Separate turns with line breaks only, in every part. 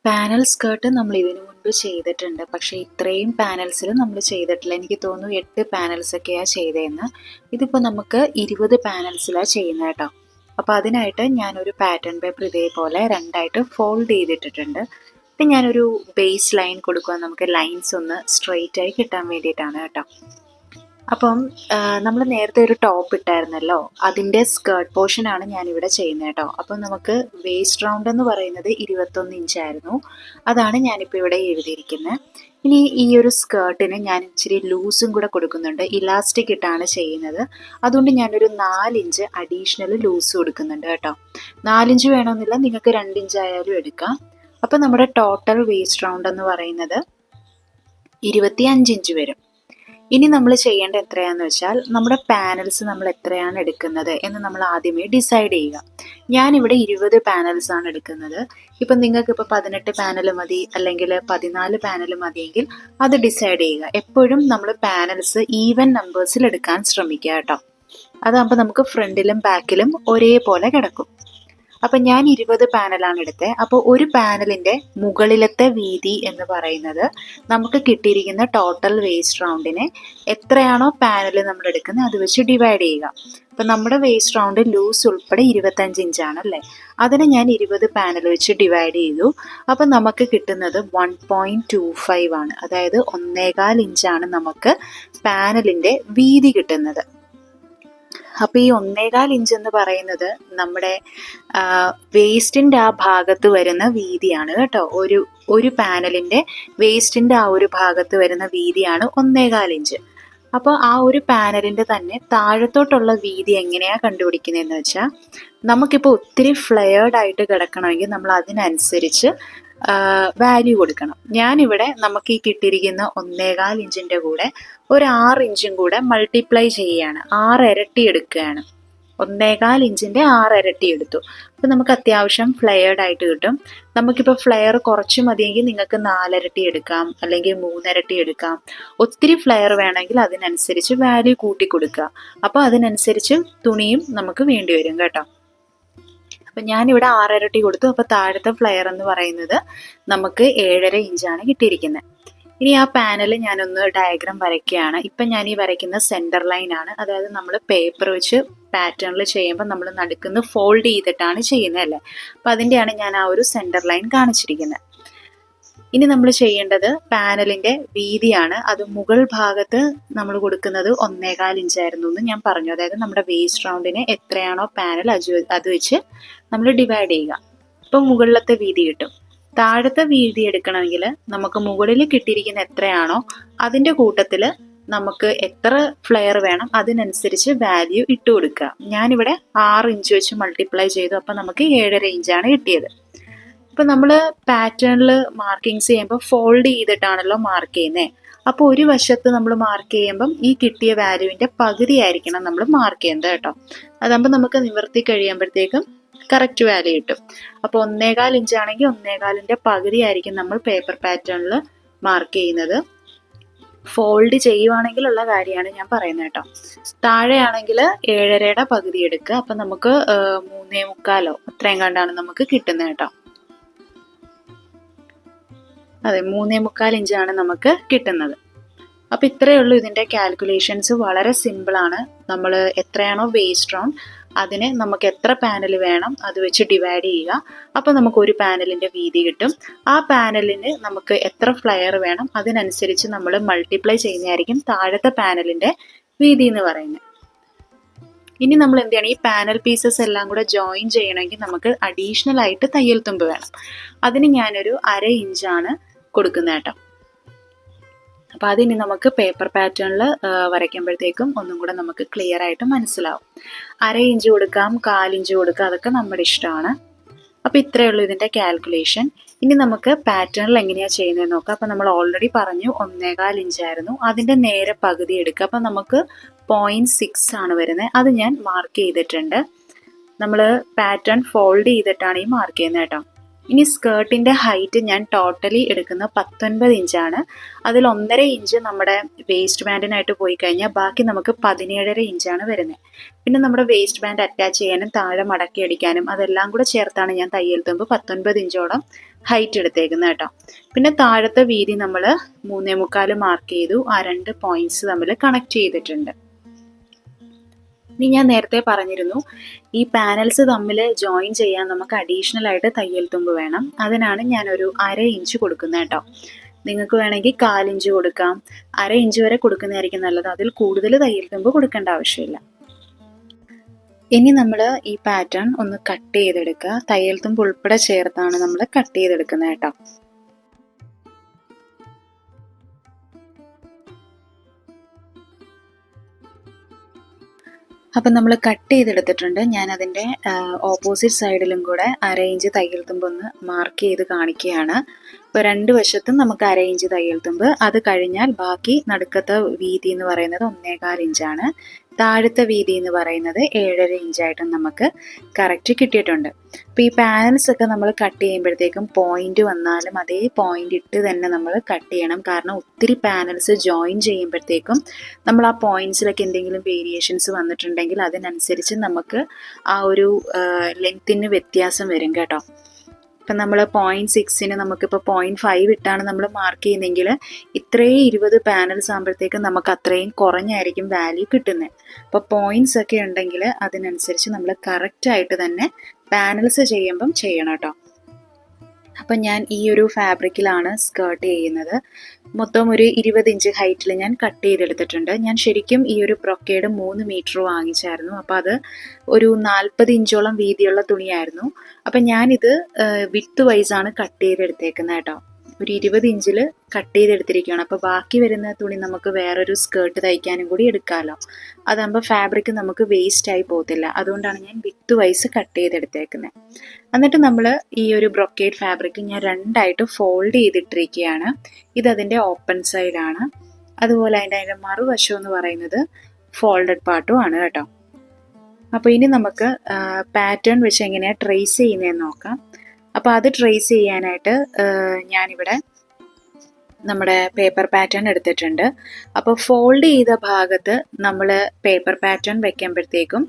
Panel skirt നമ്മൾ ഇതിനു മുൻപ് ചെയ്തിട്ടുണ്ട്. പക്ഷേ ഇത്രയും പാനൽസിൽ നമ്മൾ ചെയ്തിട്ടില്ല. എനിക്ക് തോന്നുന്നു 8 പാനൽസൊക്കെയാണ് ചെയ്തതെന്ന്. ഇതിപ്പോൾ നമുക്ക് 20 പാനൽസിലാണ് ചെയ്യുന്നത് കേട്ടോ. അപ്പോൾ അതിനായിട്ട് ഞാനൊരു പാറ്റേൺ പേപ്പർ ഇതേപോലെ രണ്ടായിട്ട് ഫോൾഡ് ചെയ്തിട്ടിട്ടുണ്ട്. പിന്നെ ഞാനൊരു ബേസ് ലൈൻ കൊടുക്കുക, നമുക്ക് ലൈൻസ് ഒന്ന് സ്ട്രെയിറ്റ് ആയി കിട്ടാൻ വേണ്ടിയിട്ടാണ് കേട്ടോ. അപ്പം നമ്മൾ നേരത്തെ ഒരു ടോപ്പ് ഇട്ടായിരുന്നല്ലോ, അതിൻ്റെ സ്കേർട്ട് പോർഷനാണ് ഞാനിവിടെ ചെയ്യുന്നത് കേട്ടോ. അപ്പം നമുക്ക് വേസ്റ്റ് റൗണ്ട് എന്ന് പറയുന്നത് 21 ഇഞ്ചായിരുന്നു. അതാണ് ഞാനിപ്പോൾ ഇവിടെ എഴുതിയിരിക്കുന്നത്. ഇനി ഈ ഒരു സ്കേർട്ടിന് ഞാൻ ഇച്ചിരി ലൂസും കൂടെ കൊടുക്കുന്നുണ്ട്. ഇലാസ്റ്റിക് ഇട്ടാണ് ചെയ്യുന്നത്. അതുകൊണ്ട് ഞാനൊരു 4 ഇഞ്ച് അഡീഷണൽ ലൂസ് കൊടുക്കുന്നുണ്ട് കേട്ടോ. 4 ഇഞ്ച് വേണമെന്നില്ല, നിങ്ങൾക്ക് 2 ഇഞ്ചായാലും എടുക്കാം. അപ്പം നമ്മുടെ ടോട്ടൽ വേസ്റ്റ് റൗണ്ട് എന്ന് പറയുന്നത് 25 ഇഞ്ച് വരും. ഇനി നമ്മൾ ചെയ്യേണ്ട എത്രയാണെന്ന് വെച്ചാൽ, നമ്മുടെ പാനൽസ് നമ്മൾ എത്രയാണ് എടുക്കുന്നത് എന്ന് നമ്മൾ ആദ്യമേ ഡിസൈഡ് ചെയ്യുക. ഞാനിവിടെ 20 പാനൽസാണ് എടുക്കുന്നത്. ഇപ്പം നിങ്ങൾക്കിപ്പോൾ 18 പാനൽ മതി, അല്ലെങ്കിൽ 14 പാനൽ മതിയെങ്കിൽ അത് ഡിസൈഡ് ചെയ്യുക. എപ്പോഴും നമ്മൾ പാനൽസ് ഈവൻ നമ്പേഴ്സിൽ എടുക്കാൻ ശ്രമിക്കുക കേട്ടോ. അതാകുമ്പോൾ നമുക്ക് ഫ്രണ്ടിലും ബാക്കിലും ഒരേപോലെ കിടക്കും. അപ്പം ഞാൻ 20 പാനലാണ് എടുത്തത്. അപ്പോൾ ഒരു പാനലിൻ്റെ മുകളിലത്തെ വീതി എന്ന് പറയുന്നത് നമുക്ക് കിട്ടിയിരിക്കുന്ന ടോട്ടൽ വേസ്റ്റ് റൗണ്ടിനെ എത്രയാണോ പാനൽ നമ്മൾ എടുക്കുന്നത് അത് വെച്ച് ഡിവൈഡ് ചെയ്യുക. അപ്പം നമ്മുടെ വേസ്റ്റ് റൗണ്ട് ലൂസ് ഉൾപ്പെടെ 25 ഇഞ്ചാണല്ലേ, അതിനെ ഞാൻ 20 പാനൽ വെച്ച് ഡിവൈഡ് ചെയ്തു. അപ്പം നമുക്ക് കിട്ടുന്നത് 1.25 ആണ്. അതായത് 1.25 ഇഞ്ചാണ് നമുക്ക് പാനലിൻ്റെ വീതി കിട്ടുന്നത്. അപ്പോൾ ഈ 1.25 ഇഞ്ച് എന്ന് പറയുന്നത് നമ്മുടെ വേസ്റ്റിൻ്റെ ആ ഭാഗത്ത് വരുന്ന വീതിയാണ് കേട്ടോ. ഒരു പാനലിൻ്റെ വേസ്റ്റിൻ്റെ ആ ഒരു ഭാഗത്ത് വരുന്ന വീതിയാണ് 1.25 ഇഞ്ച്. അപ്പോൾ ആ ഒരു പാനലിൻ്റെ തന്നെ താഴത്തോട്ടുള്ള വീതി എങ്ങനെയാണ് കണ്ടുപിടിക്കുന്നതെന്ന് വെച്ചാൽ, നമുക്കിപ്പോൾ ഒത്തിരി ഫ്ലെയർഡ് ആയിട്ട് കിടക്കണമെങ്കിൽ നമ്മൾ അതിനനുസരിച്ച് വാല്യൂ കൊടുക്കണം. ഞാനിവിടെ നമുക്ക് ഈ കിട്ടിയിരിക്കുന്ന 1.25 ഇഞ്ചിൻ്റെ കൂടെ ഒരു 6 ഇഞ്ചും കൂടെ മൾട്ടിപ്ലൈ ചെയ്യുകയാണ്, 6 ഇരട്ടി എടുക്കുകയാണ്. 1.25 ഇഞ്ചിൻ്റെ 6 ഇരട്ടി എടുത്തു. അപ്പോൾ നമുക്ക് അത്യാവശ്യം ഫ്ലെയർഡ് ആയിട്ട് കിട്ടും. നമുക്കിപ്പോൾ ഫ്ലെയർ കുറച്ച് മതിയെങ്കിൽ നിങ്ങൾക്ക് 4 ഇരട്ടി എടുക്കാം, അല്ലെങ്കിൽ 3 ഇരട്ടി എടുക്കാം. ഒത്തിരി ഫ്ലെയർ വേണമെങ്കിൽ അതിനനുസരിച്ച് വാല്യൂ കൂട്ടി കൊടുക്കുക. അപ്പോൾ അതിനനുസരിച്ച് തുണിയും നമുക്ക് വേണ്ടി വരും കേട്ടോ. അപ്പം ഞാനിവിടെ 6 ഇരട്ടി കൊടുത്തു. അപ്പോൾ താഴത്തെ ഫ്ലെയർ എന്ന് പറയുന്നത് നമുക്ക് 7.5 ഇഞ്ചാണ് കിട്ടിയിരിക്കുന്നത്. ഇനി ആ പാനൽ ഞാനൊന്ന് ഡയഗ്രാം വരയ്ക്കുകയാണ്. ഇപ്പം ഞാൻ ഈ വരയ്ക്കുന്ന സെൻറ്റർ ലൈനാണ്. അതായത് നമ്മൾ പേപ്പർ വെച്ച് പാറ്റേണിൽ ചെയ്യുമ്പോൾ നമ്മൾ നടുക്കുന്ന് ഫോൾഡ് ചെയ്തിട്ടാണ് ചെയ്യുന്നത് അല്ലേ. അപ്പം അതിൻ്റെയാണ് ഞാൻ ആ ഒരു സെൻറ്റർ ലൈൻ കാണിച്ചിരിക്കുന്നത്. ഇനി നമ്മൾ ചെയ്യേണ്ടത് പാനലിൻ്റെ വീതിയാണ്. അത് മുകൾ ഭാഗത്ത് നമ്മൾ കൊടുക്കുന്നത് 1.25 ഇഞ്ചായിരുന്നു എന്ന് ഞാൻ പറഞ്ഞു. അതായത് നമ്മുടെ വേസ്റ്റ് റൗണ്ടിന് എത്രയാണോ പാനൽ അത് വെച്ച് നമ്മൾ ഡിവൈഡ് ചെയ്യുക. ഇപ്പം മുകളിലത്തെ വീതി കിട്ടും. താഴത്തെ വീതി എടുക്കണമെങ്കിൽ നമുക്ക് മുകളിൽ കിട്ടിയിരിക്കുന്ന എത്രയാണോ അതിൻ്റെ കൂട്ടത്തിൽ നമുക്ക് എത്ര ഫ്ലെയർ വേണം അതിനനുസരിച്ച് വാല്യൂ ഇട്ട് കൊടുക്കുക. ഞാനിവിടെ 6 ഇഞ്ച് വെച്ച് മൾട്ടിപ്ലൈ ചെയ്തു. അപ്പം നമുക്ക് 7.5 ഇഞ്ചാണ് കിട്ടിയത്. ഇപ്പം നമ്മൾ പാറ്റേണിൽ മാർക്കിങ്സ് ചെയ്യുമ്പോൾ ഫോൾഡ് ചെയ്തിട്ടാണല്ലോ മാർക്ക് ചെയ്യുന്നത്. അപ്പോൾ ഒരു വശത്ത് നമ്മൾ മാർക്ക് ചെയ്യുമ്പം ഈ കിട്ടിയ വാല്യൂവിൻ്റെ പകുതി ആയിരിക്കണം നമ്മൾ മാർക്ക് ചെയ്യുന്നത് കേട്ടോ. അതാകുമ്പോൾ നമുക്ക് നിവർത്തി കഴിയുമ്പോഴത്തേക്കും കറക്റ്റ് വാല്യൂ കിട്ടും. അപ്പോൾ 1.25 ഇഞ്ചാണെങ്കിൽ 1.25ൻ്റെ പകുതി ആയിരിക്കും നമ്മൾ പേപ്പർ പാറ്റേണിൽ മാർക്ക് ചെയ്യുന്നത്. ഫോൾഡ് ചെയ്യുവാണെങ്കിലുള്ള കാര്യമാണ് ഞാൻ പറയുന്നത് കേട്ടോ. താഴെയാണെങ്കിൽ 7.5യുടെ പകുതി എടുക്കുക. അപ്പം നമുക്ക് 3.25 അത്രയും കണ്ടാണ് നമുക്ക് കിട്ടുന്നത് കേട്ടോ. അതെ, 3.25 ഇഞ്ചാണ് നമുക്ക് കിട്ടുന്നത്. അപ്പോൾ ഇത്രയേ ഉള്ളൂ ഇതിൻ്റെ കാൽക്കുലേഷൻസ്. വളരെ സിമ്പിളാണ്. നമ്മൾ എത്രയാണോ വേസ്റ്റ് റൗണ്ട് അതിനെ നമുക്ക് എത്ര പാനൽ വേണം അത് വെച്ച് ഡിവൈഡ് ചെയ്യുക. അപ്പോൾ നമുക്ക് ഒരു പാനലിൻ്റെ വീതി കിട്ടും. ആ പാനലിന് നമുക്ക് എത്ര ഫ്ലെയർ വേണം അതിനനുസരിച്ച് നമ്മൾ മൾട്ടിപ്ലൈ ചെയ്യുന്നതായിരിക്കും താഴത്തെ പാനലിൻ്റെ വീതി എന്ന് പറയുന്നത്. ഇനി നമ്മൾ എന്ത് ചെയ്യണം, ഈ പാനൽ പീസസ് എല്ലാം കൂടെ ജോയിൻ ചെയ്യണമെങ്കിൽ നമുക്ക് അഡീഷണൽ ആയിട്ട് തയ്യൽ തുമ്പ് വേണം. അതിന് ഞാനൊരു 1/2 ഇഞ്ചാണ് കൊടുക്കുന്നത് കേട്ടോ. അപ്പോൾ അതിനി നമുക്ക് പേപ്പർ പാറ്റേണിൽ വരയ്ക്കുമ്പോഴത്തേക്കും ഒന്നും കൂടെ നമുക്ക് ക്ലിയർ ആയിട്ട് മനസ്സിലാവും. 1/2 ഇഞ്ച് കൊടുക്കാം, 1/4 ഇഞ്ച് കൊടുക്കാം, അതൊക്കെ നമ്മുടെ ഇഷ്ടമാണ്. അപ്പോൾ ഇത്രയേ ഉള്ളൂ ഇതിൻ്റെ കാൽക്കുലേഷൻ. ഇനി നമുക്ക് പാറ്റേണിൽ എങ്ങനെയാണ് ചെയ്യുന്നതെന്ന് നോക്കാം. അപ്പോൾ നമ്മൾ ഓൾറെഡി പറഞ്ഞു 1.25 ഇഞ്ചായിരുന്നു, അതിൻ്റെ നേരെ പകുതി എടുക്കുക. അപ്പോൾ നമുക്ക് 0.6 ആണ് വരുന്നത്. അത് ഞാൻ മാർക്ക് ചെയ്തിട്ടുണ്ട്. നമ്മൾ പാറ്റേൺ ഫോൾഡ് ചെയ്തിട്ടാണ് ഈ മാർക്ക് ചെയ്യുന്നത് കേട്ടോ. ഇനി സ്കേർട്ടിൻ്റെ ഹൈറ്റ് ഞാൻ ടോട്ടലി എടുക്കുന്ന 19 ഇഞ്ചാണ്. അതിൽ 1.5 ഇഞ്ച് നമ്മുടെ വേസ്റ്റ് ബാൻഡിനായിട്ട് പോയി കഴിഞ്ഞാൽ ബാക്കി നമുക്ക് 17.5 ഇഞ്ചാണ് വരുന്നത്. പിന്നെ നമ്മുടെ വേസ്റ്റ് ബാൻഡ് അറ്റാച്ച് ചെയ്യാനും താഴെ മടക്കി അടിക്കാനും അതെല്ലാം കൂടെ ചേർത്താണ് ഞാൻ തയ്യൽ തുമ്പ് 19 ഇഞ്ചോളം ഹൈറ്റ് എടുത്തേക്കുന്നത് കേട്ടോ. പിന്നെ താഴത്തെ വീതി നമ്മൾ 3.25 മാർക്ക് ചെയ്തു. ആ 2 പോയിന്റ്സ് തമ്മിൽ കണക്ട് ചെയ്തിട്ടുണ്ട്. ഇനി ഞാൻ നേരത്തെ പറഞ്ഞിരുന്നു ഈ പാനൽസ് തമ്മിൽ ജോയിൻ ചെയ്യാൻ നമുക്ക് അഡീഷണൽ ആയിട്ട് തയ്യൽ തുമ്പ് വേണം. അതിനാണ് ഞാനൊരു 1/2 ഇഞ്ച് കൊടുക്കുന്നത് കേട്ടോ. നിങ്ങൾക്ക് വേണമെങ്കിൽ 1/4 ഇഞ്ച് കൊടുക്കാം, 1/2 ഇഞ്ച് വരെ കൊടുക്കുന്നതായിരിക്കും നല്ലത്. അതിൽ കൂടുതൽ തയ്യൽ തുമ്പ് കൊടുക്കേണ്ട ആവശ്യമില്ല. ഇനി നമ്മൾ ഈ പാറ്റേൺ ഒന്ന് കട്ട് ചെയ്തെടുക്കുക. തയ്യൽ തുമ്പ് ഉൾപ്പെടെ ചേർത്താണ് നമ്മൾ കട്ട് ചെയ്തെടുക്കുന്നത് കേട്ടോ. അപ്പം നമ്മൾ കട്ട് ചെയ്തെടുത്തിട്ടുണ്ട്. ഞാൻ അതിൻ്റെ ഓപ്പോസിറ്റ് സൈഡിലും കൂടെ 1/2 ഇഞ്ച് തയ്യൽ തുമ്പ് ഒന്ന് മാർക്ക് ചെയ്ത് കാണിക്കുകയാണ്. ഇപ്പോൾ 2 വശത്തും നമുക്ക് 1/2 ഇഞ്ച് തയ്യൽ തുമ്പ്. അത് കഴിഞ്ഞാൽ ബാക്കി നടുക്കത്തെ വീതി എന്ന് പറയുന്നത് 1.25 ഇഞ്ചാണ്. താഴത്തെ വീതി എന്ന് പറയുന്നത് 7.5 ഇഞ്ചായിട്ട് നമുക്ക് കറക്റ്റ് കിട്ടിയിട്ടുണ്ട്. അപ്പോൾ ഈ പാനൽസ് ഒക്കെ നമ്മൾ കട്ട് ചെയ്യുമ്പോഴത്തേക്കും പോയിന്റ് വന്നാലും അതേ പോയിന്റ് ഇട്ട് തന്നെ നമ്മൾ കട്ട് ചെയ്യണം. കാരണം ഒത്തിരി പാനൽസ് ജോയിൻ ചെയ്യുമ്പോഴത്തേക്കും നമ്മൾ ആ പോയിന്റ്സിലൊക്കെ എന്തെങ്കിലും വേരിയേഷൻസ് വന്നിട്ടുണ്ടെങ്കിൽ അതിനനുസരിച്ച് നമുക്ക് ആ ഒരു ലെങ്ത്തിന് വ്യത്യാസം വരും കേട്ടോ. ഇപ്പം നമ്മൾ 0.6 നമുക്കിപ്പോൾ 0.5 ഇട്ടാണ് നമ്മൾ മാർക്ക് ചെയ്യുന്നതെങ്കിൽ ഇത്രയും 20 പാനൽസ് ആകുമ്പോഴത്തേക്കും നമുക്ക് അത്രയും കുറഞ്ഞായിരിക്കും വാല്യൂ കിട്ടുന്നത്. അപ്പോൾ പോയിന്റ്സ് ഒക്കെ ഉണ്ടെങ്കിൽ അതിനനുസരിച്ച് നമ്മൾ കറക്റ്റായിട്ട് തന്നെ പാനൽസ് ചെയ്യുമ്പം ചെയ്യണം കേട്ടോ. അപ്പം ഞാൻ ഈ ഒരു ഫാബ്രിക്കിലാണ് സ്കേർട്ട് ചെയ്യുന്നത്. മൊത്തം ഒരു 20 ഇഞ്ച് ഹൈറ്റിൽ ഞാൻ കട്ട് ചെയ്തെടുത്തിട്ടുണ്ട്. ഞാൻ ശരിക്കും ഈ ഒരു ബ്രൊക്കേഡ് 3 മീറ്റർ വാങ്ങിച്ചായിരുന്നു. അപ്പോൾ അത് ഒരു 40 ഇഞ്ചോളം വീതിയുള്ള തുണിയായിരുന്നു. അപ്പം ഞാനിത് വിത്ത് വൈസാണ് കട്ട് ചെയ്തെടുത്തേക്കുന്നത് കേട്ടോ. ഒരു 20 ഇഞ്ചിൽ കട്ട് ചെയ്തെടുത്തിരിക്കുകയാണ്. അപ്പോൾ ബാക്കി വരുന്ന തുണി നമുക്ക് വേറൊരു സ്കേർട്ട് തയ്ക്കാനും കൂടി എടുക്കാമല്ലോ. അതാകുമ്പോൾ ഫാബ്രിക് നമുക്ക് വേസ്റ്റായി പോകത്തില്ല. അതുകൊണ്ടാണ് ഞാൻ വിത്ത് വൈസ് കട്ട് ചെയ്തെടുത്തേക്കുന്നത്. എന്നിട്ട് നമ്മൾ ഈ ഒരു ബ്രൊക്കേഡ് ഫാബ്രിക് ഞാൻ 2ആയിട്ട് ഫോൾഡ് ചെയ്തിട്ടിരിക്കുകയാണ്. ഇതതിൻ്റെ ഓപ്പൺ സൈഡാണ്. അതുപോലെ അതിൻ്റെ മറുവശം എന്ന് പറയുന്നത് ഫോൾഡഡ് പാർട്ടുമാണ് കേട്ടോ. അപ്പോൾ ഇനി നമുക്ക് പാറ്റേൺ വെച്ച് എങ്ങനെയാണ് ട്രേസ് ചെയ്യുന്നതെന്ന് നോക്കാം. അപ്പോൾ അത് ട്രേസ് ചെയ്യാനായിട്ട് ഞാനിവിടെ നമ്മുടെ പേപ്പർ പാറ്റേൺ എടുത്തിട്ടുണ്ട്. അപ്പോൾ ഫോൾഡ് ചെയ്ത ഭാഗത്ത് നമ്മൾ പേപ്പർ പാറ്റേൺ വെക്കുമ്പോഴത്തേക്കും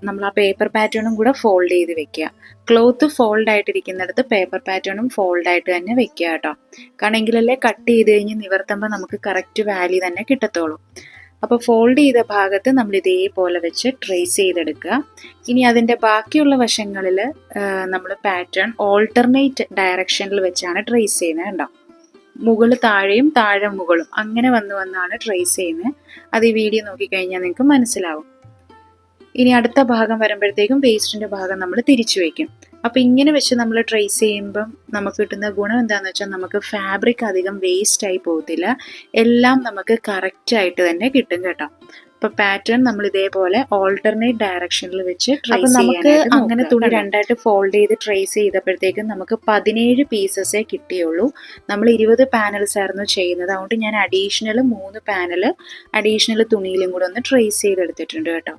നമ്മൾ ആ പേപ്പർ പാറ്റേണും കൂടെ ഫോൾഡ് ചെയ്ത് വെക്കുക. ക്ലോത്ത് ഫോൾഡ് ആയിട്ടിരിക്കുന്നിടത്ത് പേപ്പർ പാറ്റേണും ഫോൾഡ് ആയിട്ട് തന്നെ വെക്കുക കേട്ടോ. കാരണം എങ്കിലല്ലേ കട്ട് ചെയ്ത് കഴിഞ്ഞ് നിവർത്തുമ്പോൾ നമുക്ക് കറക്റ്റ് വാല്യൂ തന്നെ കിട്ടത്തുള്ളൂ. അപ്പോൾ ഫോൾഡ് ചെയ്ത ഭാഗത്ത് നമ്മൾ ഇതേപോലെ വെച്ച് ട്രേസ് ചെയ്തെടുക്കുക. ഇനി അതിൻ്റെ ബാക്കിയുള്ള വശങ്ങളിൽ നമ്മൾ പാറ്റേൺ ഓൾട്ടർനേറ്റ് ഡയറക്ഷനിൽ വെച്ചാണ് ട്രേസ് ചെയ്യുന്നത് കേട്ടോ. മുകളിൽ താഴെയും താഴെ മുകളും അങ്ങനെ വന്നാണ് ട്രേസ് ചെയ്യുന്നത്. അത് ഈ വീഡിയോ നോക്കിക്കഴിഞ്ഞാൽ നിങ്ങൾക്ക് മനസ്സിലാവും. ഇനി അടുത്ത ഭാഗം വരുമ്പോഴത്തേക്കും വേസ്റ്റിൻ്റെ ഭാഗം നമ്മൾ തിരിച്ചു വയ്ക്കും. അപ്പോൾ ഇങ്ങനെ വെച്ച് നമ്മൾ ട്രേസ് ചെയ്യുമ്പം നമുക്ക് കിട്ടുന്ന ഗുണം എന്താണെന്ന് വെച്ചാൽ നമുക്ക് ഫാബ്രിക് അധികം വേസ്റ്റായി പോകത്തില്ല. എല്ലാം നമുക്ക് കറക്റ്റായിട്ട് തന്നെ കിട്ടും കേട്ടോ. അപ്പോൾ പാറ്റേൺ നമ്മൾ ഇതേപോലെ ഓൾട്ടർനേറ്റ് ഡയറക്ഷനിൽ വെച്ച് ട്രേസ് നമുക്ക് അങ്ങനെ തുണി 2ആയിട്ട് ഫോൾഡ് ചെയ്ത് ട്രേസ് ചെയ്തപ്പോഴത്തേക്കും നമുക്ക് 17 പീസസേ കിട്ടിയുള്ളൂ. നമ്മൾ 20 പാനൽസ് ആയിരുന്നു ചെയ്യുന്നത്. അതുകൊണ്ട് ഞാൻ അഡീഷണൽ 3 പാനൽ അഡീഷണൽ തുണിയിലും കൂടെ ഒന്ന് ട്രേസ് ചെയ്തെടുത്തിട്ടുണ്ട് കേട്ടോ.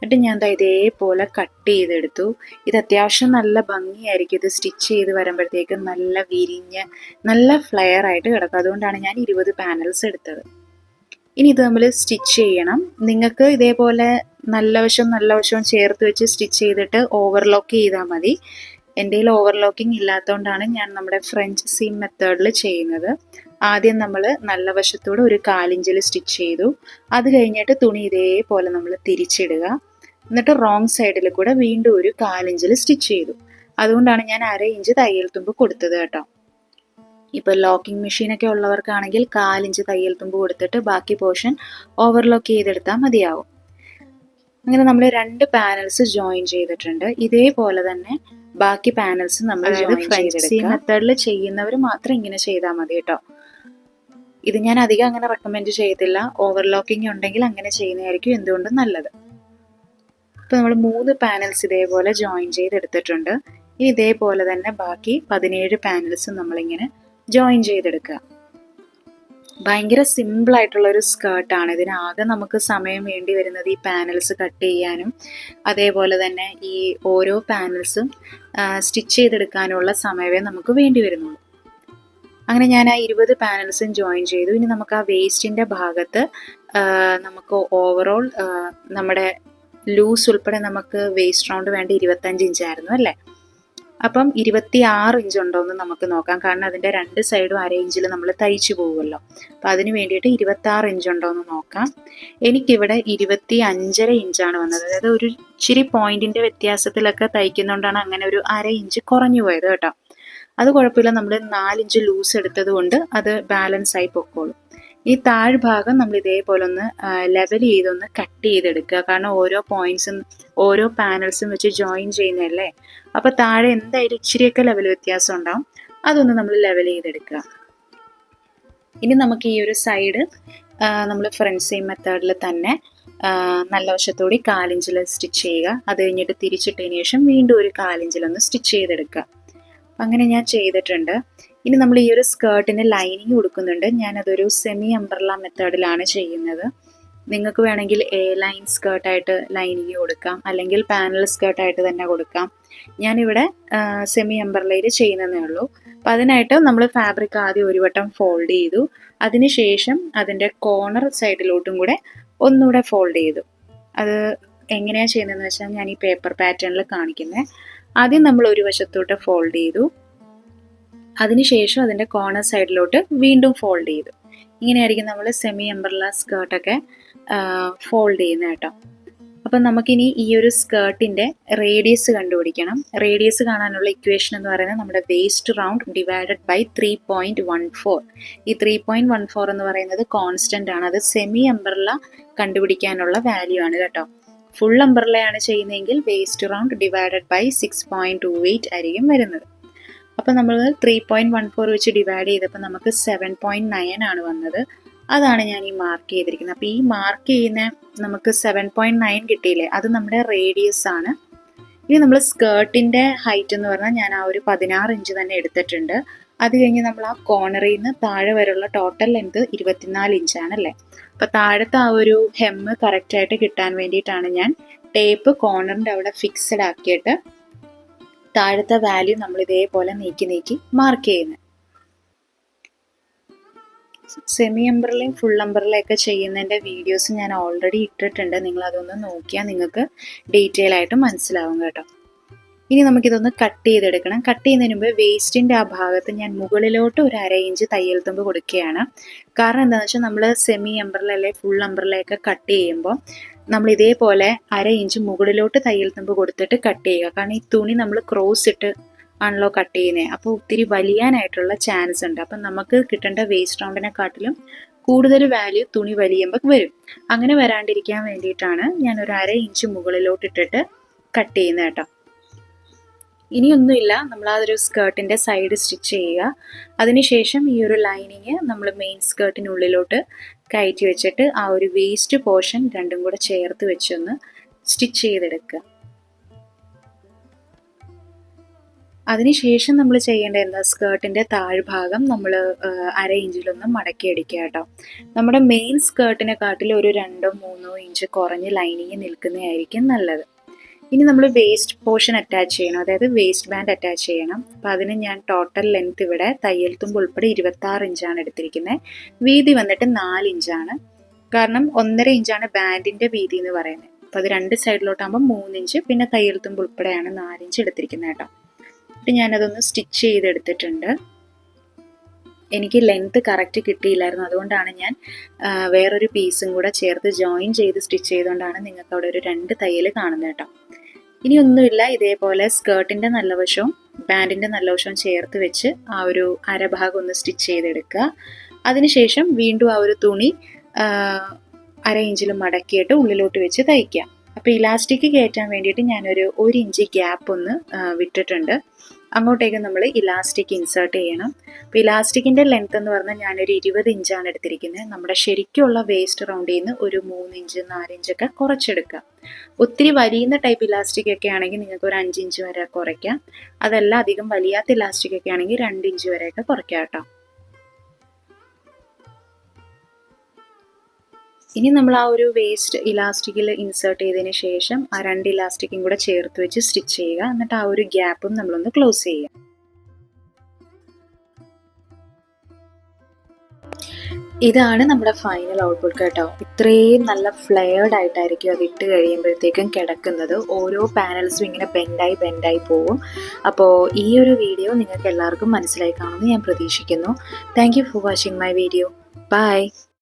എന്നിട്ട് ഞാൻ ഇതേപോലെ കട്ട് ചെയ്തെടുത്തു. ഇത് അത്യാവശ്യം നല്ല ഭംഗിയായിരിക്കും. ഇത് സ്റ്റിച്ച് ചെയ്ത് വരുമ്പോഴത്തേക്കും നല്ല വിരിഞ്ഞ് നല്ല ഫ്ലെയർ ആയിട്ട് കിടക്കും. അതുകൊണ്ടാണ് ഞാൻ 20 പാനൽസ് എടുത്തത്. ഇനി ഇത് നമ്മൾ സ്റ്റിച്ച് ചെയ്യണം. നിങ്ങൾക്ക് ഇതേപോലെ നല്ല വശവും ചേർത്ത് വെച്ച് സ്റ്റിച്ച് ചെയ്തിട്ട് ഓവർലോക്ക് ചെയ്താൽ മതി. എൻ്റെ കയ്യിൽ ഓവർലോക്കിംഗ് ഇല്ലാത്തതുകൊണ്ടാണ് ഞാൻ നമ്മുടെ ഫ്രഞ്ച് സീം മെത്തേഡിൽ ചെയ്യുന്നത്. ആദ്യം നമ്മൾ നല്ല വശത്തൂടെ ഒരു 1/4 ഇഞ്ചിൽ സ്റ്റിച്ച് ചെയ്തു. അത് കഴിഞ്ഞിട്ട് തുണി ഇതേപോലെ നമ്മൾ തിരിച്ചിടുക. എന്നിട്ട് റോങ് സൈഡിൽ കൂടെ വീണ്ടും ഒരു 1/4 ഇഞ്ചിൽ സ്റ്റിച്ച് ചെയ്തു. അതുകൊണ്ടാണ് ഞാൻ 1/2 ഇഞ്ച് തയ്യൽ തുമ്പ് കൊടുത്തത് കേട്ടോ. ഇപ്പോൾ ലോക്കിംഗ് മെഷീനൊക്കെ ഉള്ളവർക്കാണെങ്കിൽ 1/4 ഇഞ്ച് തയ്യൽ തുമ്പ് കൊടുത്തിട്ട് ബാക്കി പോർഷൻ ഓവർലോക്ക് ചെയ്തെടുത്താൽ മതിയാവും. അങ്ങനെ നമ്മൾ 2 പാനൽസ് ജോയിൻ ചെയ്തിട്ടുണ്ട്. ഇതേപോലെ തന്നെ ബാക്കി പാനൽസ് നമ്മൾ ഫ്രഞ്ച് സീം മെത്തേഡിൽ ചെയ്യുന്നവർ മാത്രം ഇങ്ങനെ ചെയ്താൽ മതി കേട്ടോ. ഇത് ഞാൻ അധികം അങ്ങനെ റെക്കമെൻഡ് ചെയ്യത്തില്ല. ഓവർലോക്കിംഗ് ഉണ്ടെങ്കിൽ അങ്ങനെ ചെയ്യുന്നതായിരിക്കും എന്തുകൊണ്ടും നല്ലത്. ഇപ്പോൾ നമ്മൾ 3 പാനൽസ് ഇതേപോലെ ജോയിൻ ചെയ്തെടുത്തിട്ടുണ്ട്. ഇനി ഇതേപോലെ തന്നെ ബാക്കി 17 പാനൽസ് നമ്മളിങ്ങനെ ജോയിൻ ചെയ്തെടുക്കുക. ഭയങ്കര സിമ്പിളായിട്ടുള്ളൊരു സ്കേർട്ടാണ്. ഇതിനാകെ നമുക്ക് സമയം വേണ്ടി വരുന്നത് ഈ പാനൽസ് കട്ട് ചെയ്യാനും അതേപോലെ തന്നെ ഈ ഓരോ പാനൽസും സ്റ്റിച്ച് ചെയ്തെടുക്കാനുള്ള സമയമേ നമുക്ക് വേണ്ടി വരുന്നുള്ളൂ. അങ്ങനെ ഞാൻ ആ 20 പാനൽസും ജോയിൻ ചെയ്തു. ഇനി നമുക്ക് ആ വേസ്റ്റിൻ്റെ ഭാഗത്ത് നമുക്ക് ഓവറോൾ നമ്മുടെ ലൂസ് ഉൾപ്പെടെ നമുക്ക് വേസ്റ്റ് റൗണ്ട് വേണ്ട 25 ഇഞ്ചായിരുന്നു അല്ലേ. അപ്പം 26 ഇഞ്ച് ഉണ്ടോ എന്ന് നമുക്ക് നോക്കാം. കാരണം അതിൻ്റെ രണ്ട് സൈഡും അര ഇഞ്ചിൽ നമ്മൾ തയ്ച്ചു പോകുമല്ലോ. അപ്പം അതിന് വേണ്ടിയിട്ട് 26 ഇഞ്ച് ഉണ്ടോ എന്ന് നോക്കാം. എനിക്കിവിടെ 25.5 ഇഞ്ചാണ് വന്നത്. അതായത് ഒരു ഇച്ചിരി പോയിന്റിൻ്റെ വ്യത്യാസത്തിലൊക്കെ തയ്ക്കുന്നതുകൊണ്ടാണ് അങ്ങനെ ഒരു അര ഇഞ്ച് കുറഞ്ഞു പോയത് കേട്ടോ. അത് കുഴപ്പമില്ല, നമ്മൾ 4 ഇഞ്ച് ലൂസ് എടുത്തത് കൊണ്ട് അത് ബാലൻസ് ആയി പൊക്കോളും. ഈ താഴ്ഭാഗം നമ്മൾ ഇതേപോലെ ഒന്ന് ലെവൽ ചെയ്തൊന്ന് കട്ട് ചെയ്തെടുക്കുക. കാരണം ഓരോ പോയിന്റ്സും ഓരോ പാനൽസും വെച്ച് ജോയിൻ ചെയ്യുന്നതല്ലേ. അപ്പോൾ താഴെ എന്തായാലും ഇച്ചിരിയൊക്കെ ലെവൽ വ്യത്യാസം ഉണ്ടാവും. അതൊന്ന് നമ്മൾ ലെവൽ ചെയ്തെടുക്കുക. ഇനി നമുക്ക് ഈ ഒരു സൈഡ് നമ്മൾ ഫ്രണ്ട് സെയിം മെത്തേഡിൽ തന്നെ നല്ല വശത്തോടെ 1/4 ഇഞ്ചിൽ സ്റ്റിച്ച് ചെയ്യുക. അത് കഴിഞ്ഞിട്ട് തിരിച്ചിട്ടതിന് ശേഷം വീണ്ടും ഒരു 1/4 ഇഞ്ചിലൊന്ന് സ്റ്റിച്ച് ചെയ്തെടുക്കുക. അങ്ങനെ ഞാൻ ചെയ്തിട്ടുണ്ട്. ഇനി നമ്മൾ ഈ ഒരു സ്കേർട്ടിന് ലൈനിങ് കൊടുക്കുന്നുണ്ട്. ഞാനതൊരു സെമി അംബ്രല്ല മെത്തേഡിലാണ് ചെയ്യുന്നത്. നിങ്ങൾക്ക് വേണമെങ്കിൽ എ ലൈൻ സ്കേർട്ടായിട്ട് ലൈനിങ് കൊടുക്കാം, അല്ലെങ്കിൽ പാനൽ സ്കേർട്ടായിട്ട് തന്നെ കൊടുക്കാം. ഞാനിവിടെ സെമി അംബ്രല്ലയിൽ ചെയ്യുന്നതേ ഉള്ളൂ. അപ്പം അതിനായിട്ട് നമ്മൾ ഫാബ്രിക് ആദ്യം ഒരു വട്ടം ഫോൾഡ് ചെയ്തു. അതിനുശേഷം അതിൻ്റെ കോർണർ സൈഡിലോട്ടും കൂടെ ഒന്നുകൂടെ ഫോൾഡ് ചെയ്തു. അത് എങ്ങനെയാണ് ചെയ്യുന്നതെന്ന് വെച്ചാൽ ഞാൻ ഈ പേപ്പർ പാറ്റേണിൽ കാണിക്കുന്നത്. ആദ്യം നമ്മൾ ഒരു വശത്തോട്ട് ഫോൾഡ് ചെയ്തു, അതിനുശേഷം അതിൻ്റെ കോർണർ സൈഡിലോട്ട് വീണ്ടും ഫോൾഡ് ചെയ്തു. ഇങ്ങനെയായിരിക്കും നമ്മൾ സെമി അംബ്രല്ല സ്കേർട്ടൊക്കെ ഫോൾഡ് ചെയ്യുന്നത് കേട്ടോ. അപ്പം നമുക്കിനി ഈ ഒരു സ്കേർട്ടിൻ്റെ റേഡിയസ് കണ്ടുപിടിക്കണം. റേഡിയസ് കാണാനുള്ള ഇക്വേഷൻ എന്ന് പറയുന്നത് നമ്മുടെ വേസ്റ്റ് റൗണ്ട് ഡിവൈഡഡ് ബൈ 3.14. ഈ 3.14 എന്ന് പറയുന്നത് കോൺസ്റ്റൻ്റ് ആണ്. അത് സെമി അംബ്രല്ല കണ്ടുപിടിക്കാനുള്ള വാല്യൂ ആണ് കേട്ടോ. ഫുൾ അംബ്രല്ലയാണ് ചെയ്യുന്നതെങ്കിൽ വേസ്റ്റ് റൗണ്ട് ഡിവൈഡഡ് ബൈ 6.28 ആയിരിക്കും വരുന്നത്. അപ്പോൾ നമ്മൾ 3.14 വെച്ച് ഡിവൈഡ് ചെയ്തപ്പോൾ നമുക്ക് 7.9 ആണ് വന്നത്. അതാണ് ഞാൻ ഈ മാർക്ക് ചെയ്തിരിക്കുന്നത്. അപ്പോൾ ഈ മാർക്ക് ചെയ്യുന്ന നമുക്ക് 7.9 കിട്ടിയില്ലേ, അത് നമ്മുടെ റേഡിയസ് ആണ്. ഇനി നമ്മൾ സ്കേർട്ടിൻ്റെ ഹൈറ്റ് എന്ന് പറഞ്ഞാൽ ഞാൻ ആ ഒരു 16 ഇഞ്ച് തന്നെ എടുത്തിട്ടുണ്ട്. അത് കഴിഞ്ഞ് നമ്മൾ ആ കോർണറിൽ നിന്ന് താഴെ വരെയുള്ള ടോട്ടൽ ലെങ്ത് 24 ഇഞ്ചാണല്ലേ. അപ്പോൾ താഴത്തെ ആ ഒരു ഹെമ്മ് കറക്റ്റായിട്ട് കിട്ടാൻ വേണ്ടിയിട്ടാണ് ഞാൻ ടേപ്പ് കോർണറിൻ്റെ അവിടെ ഫിക്സഡ് ആക്കിയിട്ട് താഴത്തെ വാല്യൂ നമ്മൾ ഇതേപോലെ നീക്കി മാർക്ക് ചെയ്യുന്നത്. സെമി അംബ്രല്ലയും ഫുൾ അംബ്രല്ലയൊക്കെ ചെയ്യുന്നതിൻ്റെ വീഡിയോസ് ഞാൻ ഓൾറെഡി ഇട്ടിട്ടുണ്ട്. നിങ്ങൾ അതൊന്ന് നോക്കിയാൽ നിങ്ങൾക്ക് ഡീറ്റെയിൽ ആയിട്ട് മനസ്സിലാവും കേട്ടോ. ഇനി നമുക്കിതൊന്ന് കട്ട് ചെയ്തെടുക്കണം. കട്ട് ചെയ്യുന്നതിന് മുമ്പ് വേസ്റ്റിൻ്റെ ആ ഭാഗത്ത് ഞാൻ മുകളിലോട്ട് ഒരു അര ഇഞ്ച് തയ്യൽ തുമ്പ് കൊടുക്കുകയാണ്. കാരണം എന്താണെന്ന് വെച്ചാൽ നമ്മൾ സെമി അംബ്രല്ല അല്ലെങ്കിൽ ഫുൾ അംബ്രല്ലയൊക്കെ കട്ട് ചെയ്യുമ്പോൾ നമ്മൾ ഇതേപോലെ അര ഇഞ്ച് മുകളിലോട്ട് തയ്യൽ തുമ്പ് കൊടുത്തിട്ട് കട്ട് ചെയ്യുക. കാരണം ഈ തുണി നമ്മൾ ക്രോസ് ഇട്ട് ആണല്ലോ കട്ട് ചെയ്യുന്നത്. അപ്പോൾ ഒത്തിരി വലിയാനായിട്ടുള്ള ചാൻസ് ഉണ്ട്. അപ്പം നമുക്ക് കിട്ടേണ്ട വേസ്റ്റ് റൗണ്ടിനെക്കാട്ടിലും കൂടുതൽ വാല്യൂ തുണി വലിയുമ്പോൾ വരും. അങ്ങനെ വരാണ്ടിരിക്കാൻ വേണ്ടിയിട്ടാണ് ഞാൻ ഒരു അര ഇഞ്ച് മുകളിലോട്ടിട്ടിട്ട് കട്ട് ചെയ്യുന്നത് കേട്ടോ. ഇനിയൊന്നുമില്ല, നമ്മൾ ആ ഒരു സ്കേർട്ടിൻ്റെ സൈഡ് സ്റ്റിച്ച് ചെയ്യുക. അതിനുശേഷം ഈ ഒരു ലൈനിങ് നമ്മൾ മെയിൻ സ്കേർട്ടിനുള്ളിലോട്ട് കയറ്റി വെച്ചിട്ട് ആ ഒരു വേസ്റ്റ് പോർഷൻ രണ്ടും കൂടെ ചേർത്ത് വെച്ചൊന്ന് സ്റ്റിച്ച് ചെയ്തെടുക്കുക. അതിനുശേഷം നമ്മൾ ചെയ്യേണ്ട എന്താ, സ്കേർട്ടിൻ്റെ താഴ്ഭാഗം നമ്മൾ അര ഇഞ്ചിലൊന്ന് മടക്കി അടിക്കുക കേട്ടോ. നമ്മുടെ മെയിൻ സ്കേർട്ടിനെക്കാട്ടിൽ ഒരു 2-3 ഇഞ്ച് കുറഞ്ഞ് ലൈനിങ് നിൽക്കുന്നതായിരിക്കും നല്ലത്. ഇനി നമ്മൾ വേസ്റ്റ് പോർഷൻ അറ്റാച്ച് ചെയ്യണം, അതായത് വേസ്റ്റ് ബാൻഡ് അറ്റാച്ച് ചെയ്യണം. അപ്പം അതിന് ഞാൻ ടോട്ടൽ ലെങ്ത് ഇവിടെ തയ്യൽ തുമ്പ് ഉൾപ്പെടെ 26 ഇഞ്ചാണ് എടുത്തിരിക്കുന്നത്. വീതി വന്നിട്ട് 4 ഇഞ്ചാണ്. കാരണം 1.5 ഇഞ്ചാണ് ബാൻഡിൻ്റെ വീതി എന്ന് പറയുന്നത്. അപ്പോൾ അത് രണ്ട് സൈഡിലോട്ടാകുമ്പോൾ 3 ഇഞ്ച്, പിന്നെ തയ്യൽ തുമ്പ് ഉൾപ്പെടെയാണ് 4 ഇഞ്ച് എടുത്തിരിക്കുന്നത് കേട്ടോ. എന്നിട്ട് ഞാനതൊന്ന് സ്റ്റിച്ച് ചെയ്തെടുത്തിട്ടുണ്ട്. എനിക്ക് ലെങ്ത് കറക്റ്റ് കിട്ടിയില്ലായിരുന്നു, അതുകൊണ്ടാണ് ഞാൻ വേറൊരു പീസും കൂടെ ചേർത്ത് ജോയിൻ ചെയ്ത് സ്റ്റിച്ച് ചെയ്തുകൊണ്ടാണ് നിങ്ങൾക്ക് അവിടെ ഒരു 2 തയ്യൽ കാണുന്നത് കേട്ടോ. ഇനി ഒന്നുമില്ല, ഇതേപോലെ സ്കേർട്ടിൻ്റെ നല്ല വശവും ബാൻഡിൻ്റെ നല്ല വശവും ചേർത്ത് വെച്ച് ആ ഒരു അരഭാഗം ഒന്ന് സ്റ്റിച്ച് ചെയ്തെടുക്കുക. അതിനുശേഷം വീണ്ടും ആ ഒരു തുണി അര ഇഞ്ചിൽ മടക്കിയിട്ട് ഉള്ളിലോട്ട് വെച്ച് തയ്ക്കുക. അപ്പോൾ ഇലാസ്റ്റിക് കയറ്റാൻ വേണ്ടിയിട്ട് ഞാനൊരു 1 ഇഞ്ച് ഗ്യാപ്പ് ഒന്ന് വിട്ടിട്ടുണ്ട്. അങ്ങോട്ടേക്ക് നമ്മൾ ഇലാസ്റ്റിക് ഇൻസേർട്ട് ചെയ്യണം. അപ്പോൾ ഇലാസ്റ്റിക്കിൻ്റെ ലെങ്ത് എന്ന് പറഞ്ഞാൽ ഞാനൊരു 20 ഇഞ്ചാണ് എടുത്തിരിക്കുന്നത്. നമ്മുടെ ശരിക്കുള്ള വേസ്റ്റ് റൗണ്ടിൽ നിന്ന് ഒരു 3 ഇഞ്ച് 4 ഇഞ്ചൊക്കെ കുറച്ചെടുക്കുക. ഒത്തിരി വലിയുന്ന ടൈപ്പ് ഇലാസ്റ്റിക് ഒക്കെ ആണെങ്കിൽ നിങ്ങൾക്ക് ഒരു 5 ഇഞ്ച് വരെ കുറയ്ക്കാം. അതല്ല അധികം വലിയാത്ത ഇലാസ്റ്റിക് ഒക്കെ ആണെങ്കിൽ 2 ഇഞ്ച് വരെയൊക്കെ കുറയ്ക്കാം കേട്ടോ. ഇനി നമ്മൾ ആ ഒരു വേസ്റ്റ് ഇലാസ്റ്റിക്കിൽ ഇൻസേർട്ട് ചെയ്തതിന് ശേഷം ആ 2 ഇലാസ്റ്റിക്കും കൂടെ ചേർത്ത് വെച്ച് സ്റ്റിച്ച് ചെയ്യുക. എന്നിട്ട് ആ ഒരു ഗ്യാപ്പും നമ്മളൊന്ന് ക്ലോസ് ചെയ്യുക. ഇതാണ് നമ്മുടെ ഫൈനൽ ഔട്ട്പുട്ട് കേട്ടോ. ഇത്രയും നല്ല ഫ്ലെയർഡ് ആയിട്ടായിരിക്കും അത് ഇട്ട് കഴിയുമ്പോഴത്തേക്കും കിടക്കുന്നത്. ഓരോ പാനൽസും ഇങ്ങനെ ബെൻഡായി പോവും. അപ്പോൾ ഈ ഒരു വീഡിയോ നിങ്ങൾക്ക് എല്ലാവർക്കും മനസ്സിലായി കാണുമെന്ന് ഞാൻ പ്രതീക്ഷിക്കുന്നു. Thank you for watching my video. By.